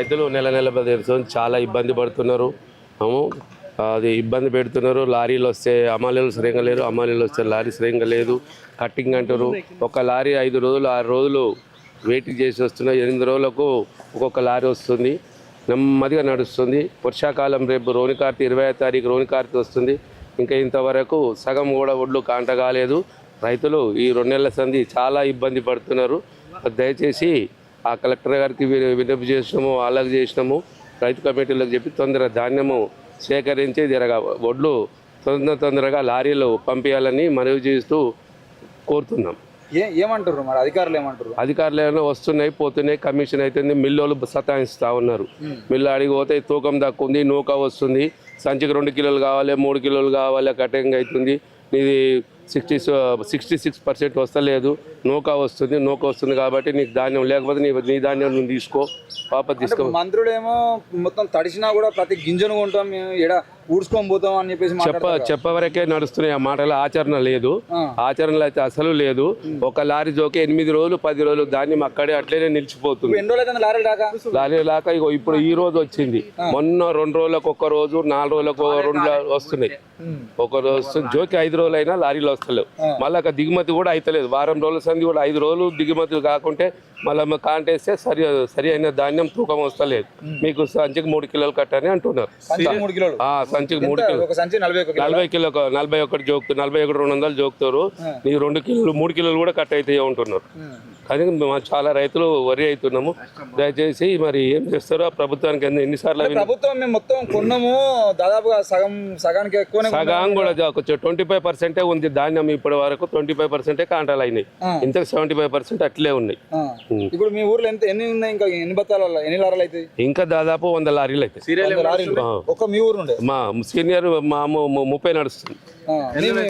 రైతులు నెల నెల బతికేస్తుంది చాలా ఇబ్బంది పడుతున్నారు. అది ఇబ్బంది పెడుతున్నారు. లారీలు వస్తే అమ్మాలీలు సరిగ్గా లేరు, అమ్మాలీలు వస్తే లారీ సరిగ్గా లేదు. కట్టింగ్ అంటారు. ఒక లారీ 5 రోజులు 6 రోజులు వెయిటింగ్ చేసి వస్తున్నాయి. 8 రోజులకు ఒక్కొక్క లారీ వస్తుంది. నెమ్మదిగా నడుస్తుంది. వర్షాకాలం రేపు రోనికార్తె 20వ తారీఖు రోనికార్తె వస్తుంది. ఇంకా ఇంతవరకు సగం కూడా ఒడ్లు కాంట కాలేదు. రైతులు ఈ 2 నెలల సంధి చాలా ఇబ్బంది పడుతున్నారు. దయచేసి ఆ కలెక్టర్ గారికి విన్నపం చేసినాము, వాళ్ళకి చేసినాము, రైతు కమిటీలకు చెప్పి తొందరగా ధాన్యము సేకరించి ఒడ్లు తొందరగా లారీలు పంపించాలని మనవి చేస్తూ కోరుతున్నాం. ఏమంటారు మరి అధికారులు ఏమంటారు? అధికారులు ఏమైనా వస్తున్నాయి పోతున్నాయి, కమిషన్ అవుతుంది, మిల్లులు సతాయిస్తూ ఉన్నారు. మిల్లు అడిగి పోతే తూకం తక్కువ ఉంది, నూక వస్తుంది, సంచికి 2 కిలోలు కావాలి, 3 కిలోలు కావాలి, కటింగ్ అవుతుంది, ఇది 66% వస్తలేదు, నూక వస్తుంది కాబట్టి నీకు ధాన్యం లేకపోతే నీ ధాన్యం నువ్వు తీసుకో తీసుకో. మంత్రులేమో మొత్తం తడిసినా కూడా ప్రతి గింజను కొంటాం మేము ఇక్కడ ఊడ్చుకొని పోతాం అని చెప్పేసి చెప్పవరకే నడుస్తున్నాయి ఆ మాటలు. ఆచరణ లేదు. ఆచరణలో అయితే అసలు లేదు. ఒక లారీ జోకే 8 రోజులు 10 రోజులు ధాన్యం అక్కడే అట్లనే నిలిచిపోతుంది. లారీ లాక ఇప్పుడు ఈ రోజు వచ్చింది, మొన్న 2 రోజులకు 1 రోజు, 4 రోజులకు 2 వస్తున్నాయి. ఒక రోజు జోకి 5 రోజులు అయినా లారీలు వస్తలేవు. మళ్ళీ దిగుమతి కూడా అవుతలేదు. వారం రోజుల సంది కూడా 5 రోజులు దిగుమతి కాకుంటే మళ్ళీ కాంటేస్తే సరి అయిన ధాన్యం తూకం వస్తలేదు. మీకు సంచికి 3 కిలోలు కట్టని అంటున్నారు. సంచికి 3 కిలోలు 40 కిలో 41 జోకుతారు, 41 200 జోకుతారు. నీకు 2 కిలోలు 3 కిలోలు కూడా కట్ అయితే ఉంటున్నారు. కానీ చాలా రైతులు వరి అవుతున్నాము. దయచేసి మరి ఏం చేస్తారో ప్రభుత్వానికి ఎన్నిసార్లు ప్రభుత్వం మేము మొత్తం కొన్నాము, దాదాపుగా సగానికి ఎక్కువ సగం కూడా 25% ఉంది ధాన్యం. ఇప్పటి వరకు 25% కాంటాలు అయినాయి. ఇంత 75% అట్లే ఉన్నాయి. ఇప్పుడు మీ ఊర్లో ఎన్ని ఉన్నాయి? ఇంకా ఎన్ని బత్తాలు ఎన్ని లారీలు అవుతాయి? ఇంకా దాదాపు 100 లారీలు అవుతాయి. ఒక మీ ఊరు నుండి మా సీనియర్ మా 30 నడుస్తుంది.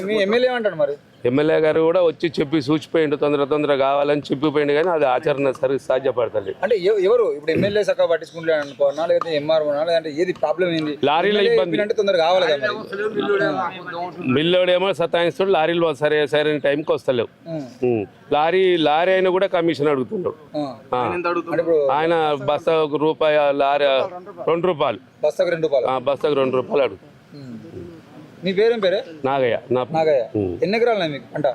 మీ ఎమ్మెల్యే ఏమంటాడు మరి? ఎమ్మెల్యే గారు కూడా వచ్చి చెప్పి సూచిపోయిండు, తొందర కావాలని చెప్పిపోయిండు, కానీ అది ఆచరణ సాధ్యపడతలేదు. అంటే ఎవరు ఇప్పుడు ఎమ్మెల్యే చక్కగా పట్టించుకుంటే అనుకోనా, లేకపోతే ఎంఆర్ఓ, లేదంటే ఏది ప్రాబ్లం ఏంది? లారీల ఇబ్బంది అంటే తొందరగా కావాలి కదా. మిల్లోడేమో సతాయిస్తాడు, లారీలు సరైన టైంకి వస్తలేవు. లారీ అయినా కూడా కమిషన్ అడుగుతున్నాడు. ఆయన బస్తా రూపాయి, లారీ 2 రూపాయలు, బస్తాకు 2 రూపాయలు, బస్తాకు 2 రూపాయలు అడుగు. మీ పేరేం పేరే? నాగయ్య. ఎన్ని ఎకరాలు మీకు అంట?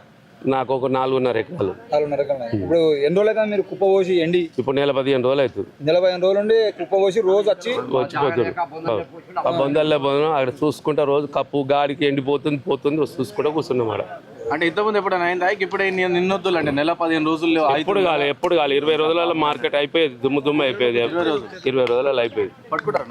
నాకు ఒక 4.5 ఎకరాలు. 4.5 ఎకరాలు. ఇప్పుడు ఎన్ని రోజులు అయితే మీరు కుప్ప పోసి ఎండి? ఇప్పుడు నెల 15 రోజులు అవుతుంది. నెల 15 రోజులు ఉండి కుప్ప పోసి రోజు వచ్చిపోతుంది. ఆ బొందల్లో పోతున్నాం, అక్కడ చూసుకుంటా రోజు కప్పు గాడికి ఎండిపోతుంది చూసుకుంటా కూర్చున్నాం అక్కడ. అంటే ఇంతకుముందు ఎప్పుడైనా అయిందా? ఇప్పుడు నిన్నొద్దులు అంటే నెల 15 రోజుల్లో ఎప్పుడు కాదు 20 రోజులలో మార్కెట్ అయిపోయేది, దుమ్ము అయిపోయేది. 20 రోజులలో అయిపోయేది. పట్టుకుంటారు.